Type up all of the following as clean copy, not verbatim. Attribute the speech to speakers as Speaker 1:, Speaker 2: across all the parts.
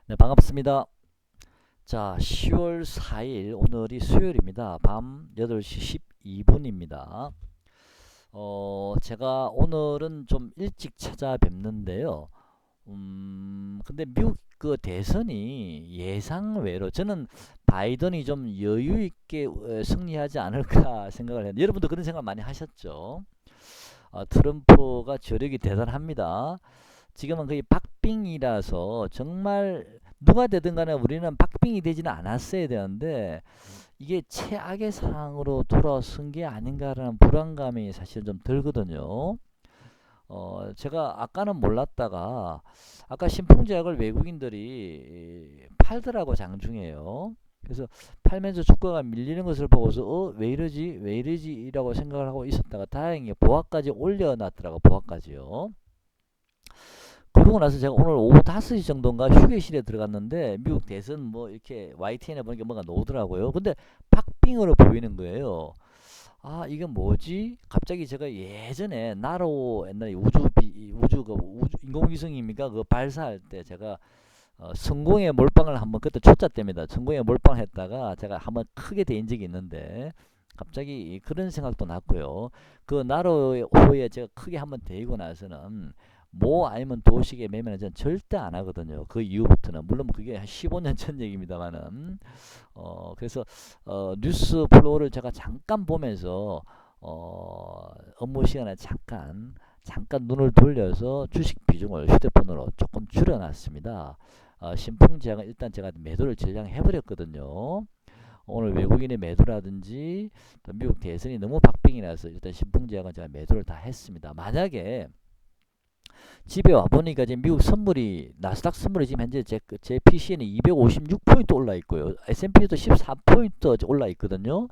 Speaker 1: 네, 반갑습니다. 자, 10월 4일 오늘이 수요일입니다. 밤 8시 12분입니다. 제가 오늘은 좀 일찍 찾아뵙는데요. 근데 미국 그 대선이 예상외로 저는 바이든이 좀 여유 있게 승리하지 않을까 생각을 했는데 여러분도 그런 생각 많이 하셨죠? 트럼프가 저력이 대단합니다. 지금은 거의 박빙이라서 정말 누가 되든 간에 우리는 박빙이 되지는 않았어야 되는데 이게 최악의 상황으로 돌아선 게 아닌가라는 불안감이 사실 좀 들거든요. 제가 아까는 몰랐다가 아까 신풍제약을 외국인들이 팔더라고 장중에요. 그래서 팔면서 주가가 밀리는 것을 보고서 왜 이러지 왜 이러지 라고 생각을 하고 있었다가 다행히 보합까지 올려놨더라고 보합까지요. 그러고 나서 제가 오늘 오후 5시 정도인가 휴게실에 들어갔는데 미국 대선 뭐 이렇게 YTN에 보니까 뭔가 나오더라고요. 근데 박빙으로 보이는 거예요. 아, 이게 뭐지? 갑자기 제가 예전에 나로 옛날에 우주 인공위성입니까? 그거 발사할 때 제가 성공의 몰빵을 한번 그때 초짜 때입니다. 성공의 몰빵을 했다가 제가 한번 크게 데인 적이 있는데 갑자기 그런 생각도 났고요. 그 나로호에 제가 크게 한번 데이고 나서는 뭐 아니면 도식에 매매는 전 절대 안 하거든요. 그 이후부터는 물론 그게 한 15년 전 얘기입니다만은 그래서 뉴스 플로우를 제가 잠깐 보면서 업무 시간에 잠깐 눈을 돌려서 주식 비중을 휴대폰으로 조금 줄여놨습니다. 신풍제약은 일단 제가 매도를 전량해버렸거든요. 오늘 외국인의 매도라든지 또 미국 대선이 너무 박빙이 나서 일단 신풍제약은 제가 매도를 다 했습니다. 만약에 집에 와보니까 지금 미국 선물이 나스닥 선물이 지금 현재 제 PC에는 256포인트 올라 있고요. S&P도 14포인트 올라 있거든요.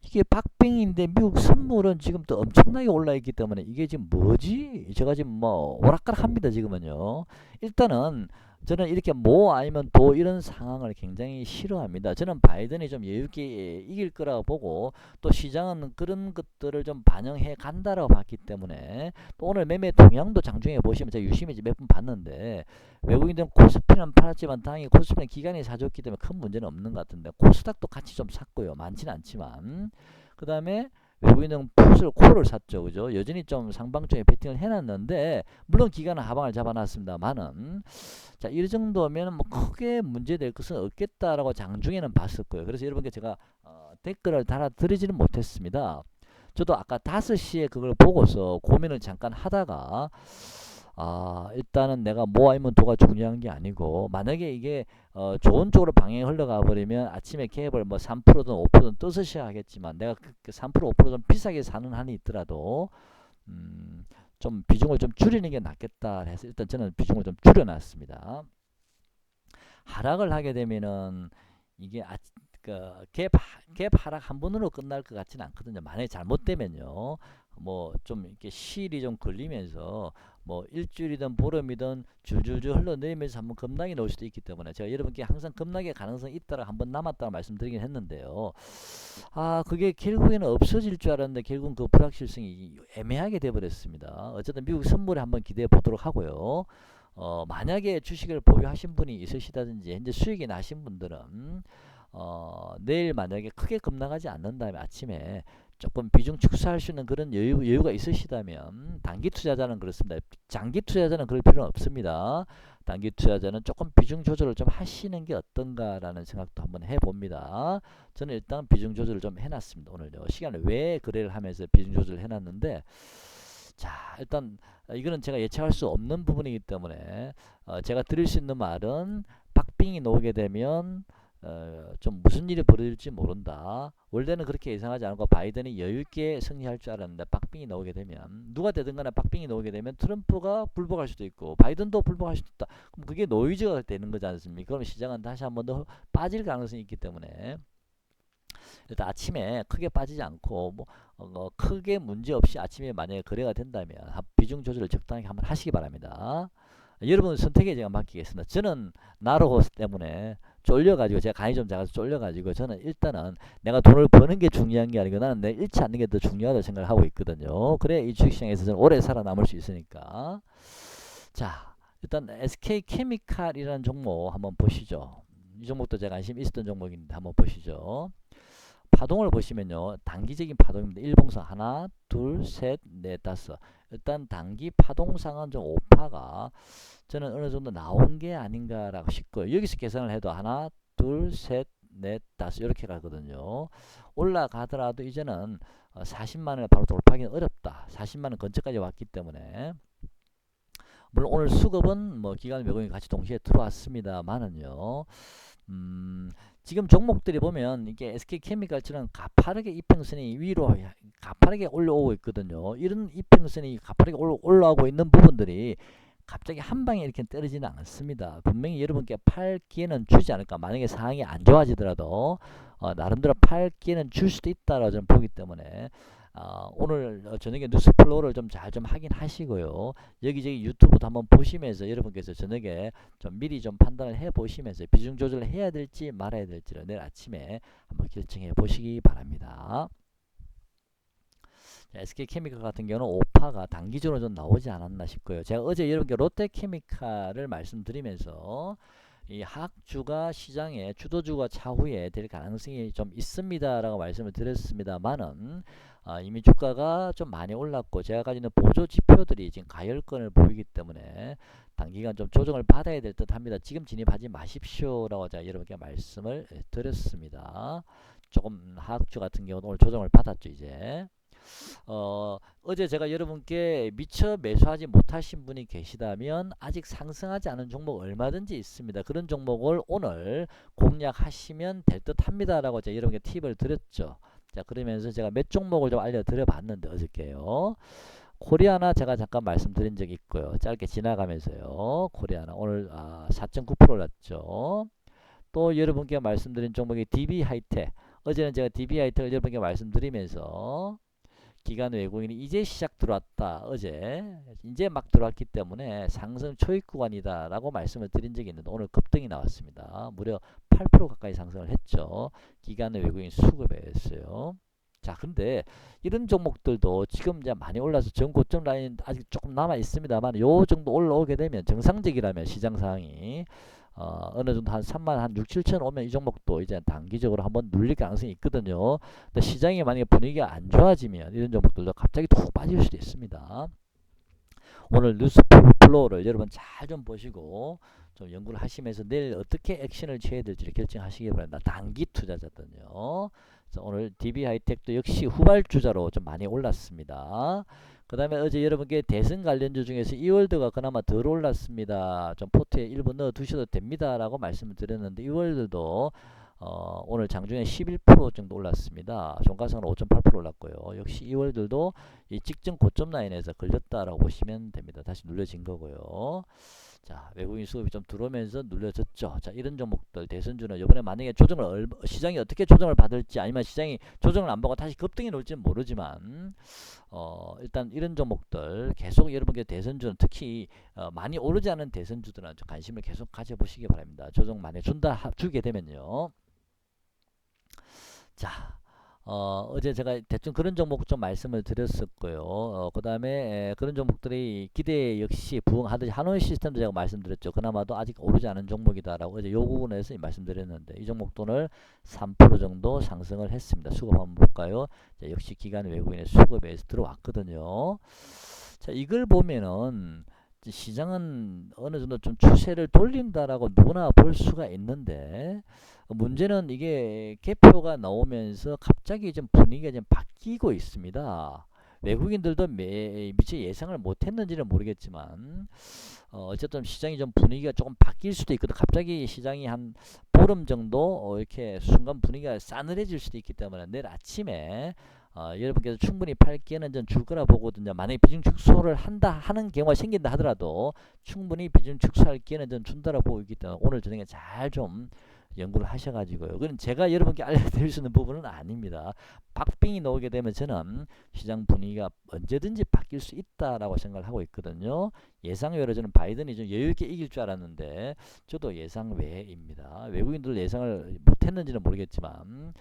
Speaker 1: 이게 박빙인데 미국 선물은 지금 또 엄청나게 올라 있기 때문에 이게 지금 뭐지? 제가 지금 뭐 오락가락합니다 지금은요. 일단은 저는 이렇게 뭐 아니면 도 이런 상황을 굉장히 싫어합니다. 저는 바이든이 좀 여유있게 이길 거라고 보고 또 시장은 그런 것들을 좀 반영해 간다라고 봤기 때문에 또 오늘 매매 동향도 장중에 보시면 제가 유심히 몇 번 봤는데 외국인들은 코스피는 팔았지만 당연히 코스피는 기관이 사줬기 때문에 큰 문제는 없는 것 같은데 코스닥도 같이 좀 샀고요. 많지는 않지만 그 다음에 외국인은 풋을 콜을 샀죠. 그죠? 여전히 좀 상방쪽에 베팅을 해놨는데 물론 기관은 하방을 잡아놨습니다만은 자, 이 정도면 뭐 크게 문제될 것은 없겠다라고 장중에는 봤을 거예요. 그래서 여러분께 제가 댓글을 달아드리지는 못했습니다. 저도 아까 5시에 그걸 보고서 고민을 잠깐 하다가 일단은 내가 뭐 아니면 도가 중요한 게 아니고 만약에 이게 좋은 쪽으로 방향이 흘러가 버리면 아침에 갭을 뭐 3%든 5%든 떠서셔야 하겠지만 내가 그 3% 5%좀 비싸게 사는 한이 있더라도 좀 비중을 좀 줄이는 게 낫겠다 해서 일단 저는 비중을 좀 줄여놨습니다. 하락을 하게 되면은 이게 갭 하락 한 번으로 끝날 것 같지는 않거든요. 만약에 잘못되면요. 뭐 좀 이렇게 시일이 좀 걸리면서 뭐 일주일이든 보름이든 줄줄줄 흘러내리면서 한번 급락이 나올 수도 있기 때문에 제가 여러분께 항상 급락의 가능성이 있다라 한번 남았다고 말씀드리긴 했는데요. 그게 결국에는 없어질 줄 알았는데 결국은 그 불확실성이 애매하게 돼버렸습니다. 어쨌든 미국 선물에 한번 기대해 보도록 하고요. 만약에 주식을 보유하신 분이 있으시다든지 현재 수익이 나신 분들은 내일 만약에 크게 급락하지 않는다면 아침에 조금 비중 축소할 수 있는 그런 여유가 있으시다면 단기 투자자는 그렇습니다. 장기 투자자는 그럴 필요는 없습니다. 단기 투자자는 조금 비중 조절을 좀 하시는 게 어떤가라는 생각도 한번 해봅니다. 저는 일단 비중 조절을 좀 해놨습니다. 오늘요. 시간을 왜 거래를 하면서 비중 조절을 해놨는데 자, 일단 이거는 제가 예측할 수 없는 부분이기 때문에 제가 드릴 수 있는 말은 박빙이 나오게 되면 좀 무슨 일이 벌어질지 모른다. 원래는 그렇게 예상하지 않고 바이든이 여유있게 승리할 줄 알았는데 박빙이 나오게 되면 누가 되든 간에 박빙이 나오게 되면 트럼프가 불복할 수도 있고 바이든도 불복할 수도 있다. 그럼 그게 노이즈가 되는 거지 않습니까? 그럼 시장은 다시 한번 더 빠질 가능성이 있기 때문에 일단 아침에 크게 빠지지 않고 크게 문제 없이 아침에 만약에 거래가 된다면 비중 조절을 적당히 한번 하시기 바랍니다. 여러분 선택에 제가 맡기겠습니다. 저는 나로호스 때문에 쫄려가지고 제가 간이 좀 작아서 쫄려가지고 저는 일단은 내가 돈을 버는 게 중요한 게 아니고 나는 내 잃지 않는 게 더 중요하다고 생각을 하고 있거든요. 그래 이 주식시장에서 저는 오래 살아남을 수 있으니까. 자, 일단 SK케미칼이라는 종목 한번 보시죠. 이 종목도 제가 관심 있었던 종목인데 한번 보시죠. 파동을 보시면요. 단기적인 파동입니다. 일봉상 하나, 둘, 셋, 넷, 다섯. 일단 단기 파동상은 좀 오파가 저는 어느 정도 나온 게 아닌가라고 싶고요. 여기서 계산을 해도 하나, 둘, 셋, 넷, 다섯 이렇게 가거든요. 올라가더라도 이제는 40만원을 바로 돌파하기는 어렵다. 40만원 근처까지 왔기 때문에 물론 오늘 수급은 뭐 기관 외국인 같이 동시에 들어왔습니다만은요. 지금 종목들이 보면 이게 SK케미칼처럼 가파르게 이평선이 위로 가파르게 올라오고 있거든요. 이런 이평선이 가파르게 올라오고 있는 부분들이 갑자기 한 방에 이렇게 떨어지는 않습니다. 분명히 여러분께 팔 기회는 주지 않을까. 만약에 상황이 안 좋아지더라도 나름대로 팔 기회는 줄 수도 있다라고 저는 보기 때문에 오늘 저녁에 뉴스플로우를 좀 잘 좀 확인하시고요. 여기저기 유튜브도 한번 보시면서 여러분께서 저녁에 좀 미리 좀 판단을 해 보시면서 비중 조절을 해야 될지 말아야 될지를 내일 아침에 한번 결정해 보시기 바랍니다. SK케미칼 같은 경우는 오파가 단기적으로 좀 나오지 않았나 싶고요. 제가 어제 여러분께 롯데케미칼을 말씀드리면서 이 하악주가 시장에 주도주가 차후에 될 가능성이 좀 있습니다라고 말씀을 드렸습니다만은 이미 주가가 좀 많이 올랐고 제가 가지고 있는 보조 지표들이 지금 가열권을 보이기 때문에 단기간 좀 조정을 받아야 될 듯 합니다. 지금 진입하지 마십시오라고 제가 여러분께 말씀을 드렸습니다. 조금 하악주 같은 경우는 오늘 조정을 받았죠. 이제 어제 제가 여러분께 미처 매수하지 못하신 분이 계시다면 아직 상승하지 않은 종목 얼마든지 있습니다. 그런 종목을 오늘 공략하시면 될 듯 합니다 라고 제가 여러분께 팁을 드렸죠. 자, 그러면서 제가 몇 종목을 좀 알려드려 봤는데 어저께요. 코리아나 제가 잠깐 말씀드린 적이 있고요. 짧게 지나가면서요. 코리아나 오늘 4.9% 올랐죠. 또 여러분께 말씀드린 종목이 DB하이텍. 어제는 제가 DB하이텍을 여러분께 말씀드리면서 기관 외국인이 이제 시작 들어왔다. 어제 이제 막 들어왔기 때문에 상승 초입 구간이다 라고 말씀을 드린 적이 있는데 오늘 급등이 나왔습니다. 무려 8% 가까이 상승을 했죠. 기관 외국인 수급에 했어요. 자, 근데 이런 종목들도 지금 이제 많이 올라서 전 고점 라인 아직 조금 남아 있습니다만 요 정도 올라오게 되면 정상적이라면 시장 상황이 어느 정도 한 3만 한 6, 7천 오면 이 종목도 이제 단기적으로 한번 눌릴 가능성이 있거든요. 근데 시장이 만약에 분위기가 안 좋아지면 이런 종목들도 갑자기 툭 빠질 수도 있습니다. 오늘 뉴스 플로우를 여러분 잘 좀 보시고 좀 연구를 하시면서 내일 어떻게 액션을 취해야 될지를 결정하시기 바랍니다. 단기 투자자들은요. 그래서 오늘 DB하이텍도 역시 후발주자로 좀 많이 올랐습니다. 그 다음에 어제 여러분께 대선 관련주 중에서 이월드가 그나마 덜 올랐습니다. 좀 포트에 일부 넣어 두셔도 됩니다 라고 말씀을 드렸는데 이월드도 오늘 장중에 11% 정도 올랐습니다. 종가상은 5.8% 올랐고요. 역시 이월들도 이 직전 고점 라인에서 걸렸다라고 보시면 됩니다. 다시 눌려진 거고요. 자, 외국인 수급이 좀 들어오면서 눌려졌죠. 자, 이런 종목들 대선주는 이번에 만약에 조정을 시장이 어떻게 조정을 받을지 아니면 시장이 조정을 안 받고 다시 급등이 올지는 모르지만 일단 이런 종목들 계속 여러분께 대선주는 특히 많이 오르지 않은 대선주들은 관심을 계속 가져보시기 바랍니다. 조정 많이 주게 되면요. 자, 어제 제가 대충 그런 종목 좀 말씀을 드렸었고요. 그 다음에 그런 종목들이 기대 역시 부응하듯이 한원 시스템도 제가 말씀드렸죠. 그나마도 아직 오르지 않은 종목이다라고 어제 요 부분에서 말씀드렸는데 이 종목도 오늘 3% 정도 상승을 했습니다. 수급 한번 볼까요? 자, 역시 기관 외국인의 수급에서 들어왔거든요. 자, 이걸 보면은 시장은 어느 정도 좀 추세를 돌린다라고 누구나 볼 수가 있는데 문제는 이게 개표가 나오면서 갑자기 좀 분위기가 좀 바뀌고 있습니다. 외국인들도 미처 예상을 못했는지는 모르겠지만 어쨌든 시장이 좀 분위기가 조금 바뀔 수도 있거든. 갑자기 시장이 한 보름 정도 이렇게 순간 분위기가 싸늘해질 수도 있기 때문에 내일 아침에 여러분께서 충분히 팔 기회는 전 줄 거라 보거든요. 만약에 비중 축소를 하는 경우가 생긴다 하더라도 충분히 비중 축소할 기회는 전 준다라고 보고 있기 때문에 오늘 저녁에 잘 좀 연구를 하셔가지고요. 그건 제가 여러분께 알려드릴 수 있는 부분은 아닙니다. 박빙이 나오게 되면 저는 시장 분위기가 언제든지 바뀔 수 있다라고 생각을 하고 있거든요. 예상외로 저는 바이든이 좀 여유있게 이길 줄 알았는데 저도 예상 외입니다. 외국인들 예상을 못했는지는 모르겠지만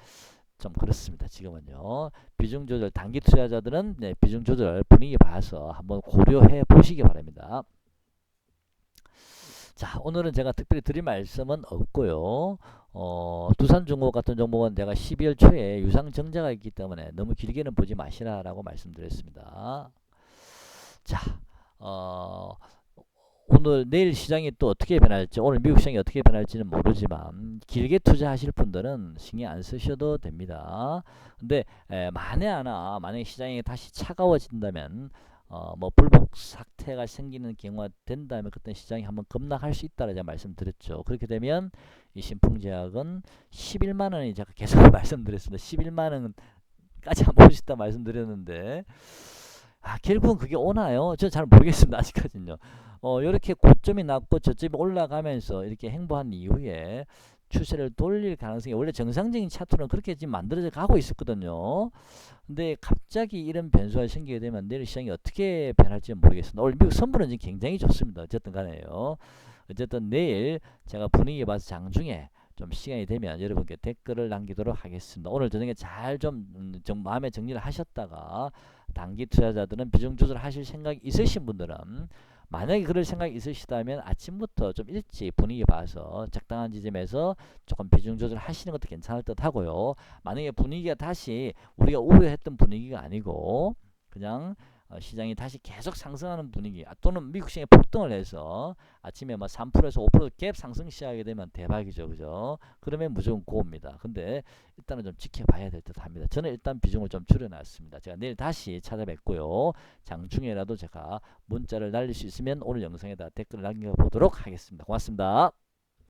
Speaker 1: 좀 그렇습니다. 지금은요. 비중 조절 단기 투자자들은 비중 조절 분위기 봐서 한번 고려해 보시기 바랍니다. 자, 오늘은 제가 특별히 드릴 말씀은 없고요. 두산중공업 같은 종목은 제가 12월 초에 유상증자가 있기 때문에 너무 길게는 보지 마시라라고 말씀드렸습니다. 자, 어, 오늘 내일 시장이 또 어떻게 변할지, 오늘 미국 시장이 어떻게 변할지는 모르지만 길게 투자하실 분들은 신경 안 쓰셔도 됩니다. 근데 만약에 시장이 다시 차가워진다면, 뭐 불복 사태가 생기는 경우가 된다면 그때 시장이 한번 급락할 수 있다라 제가 말씀드렸죠. 그렇게 되면 이 신풍제약은 11만 원이 제가 계속 말씀드렸습니다. 11만 원까지 한번 보고 싶다 말씀드렸는데, 결국은 그게 오나요? 저는 잘 모르겠습니다. 아직까지는요. 이렇게 고점이 낮고 저점이 올라가면서 이렇게 행보한 이후에 추세를 돌릴 가능성이, 원래 정상적인 차트는 그렇게 지금 만들어져 가고 있었거든요. 근데 갑자기 이런 변수가 생기게 되면 내일 시장이 어떻게 변할지 모르겠습니다. 오늘 미국 선물은 지금 굉장히 좋습니다. 어쨌든 간에요. 어쨌든 내일 제가 분위기 봐서 장중에 좀 시간이 되면 여러분께 댓글을 남기도록 하겠습니다. 오늘 저녁에 잘 좀 마음의 정리를 하셨다가 단기 투자자들은 비중 조절하실 생각이 있으신 분들은, 만약에 그럴 생각이 있으시다면 아침부터 좀 일찍 분위기 봐서 적당한 지점에서 조금 비중 조절 하시는 것도 괜찮을 듯 하고요. 만약에 분위기가 다시 우리가 우려했던 분위기가 아니고 그냥 시장이 다시 계속 상승하는 분위기, 또는 미국 시장이 폭등을 해서 아침에 뭐 3%에서 5%갭 상승 시작하게 되면 대박이죠. 그죠? 그러면 무조건 고입니다. 근데 일단은 좀 지켜봐야 될 듯 합니다. 저는 일단 비중을 좀 줄여놨습니다. 제가 내일 다시 찾아뵙고요. 장중에라도 제가 문자를 날릴 수 있으면 오늘 영상에다 댓글을 남겨보도록 하겠습니다. 고맙습니다.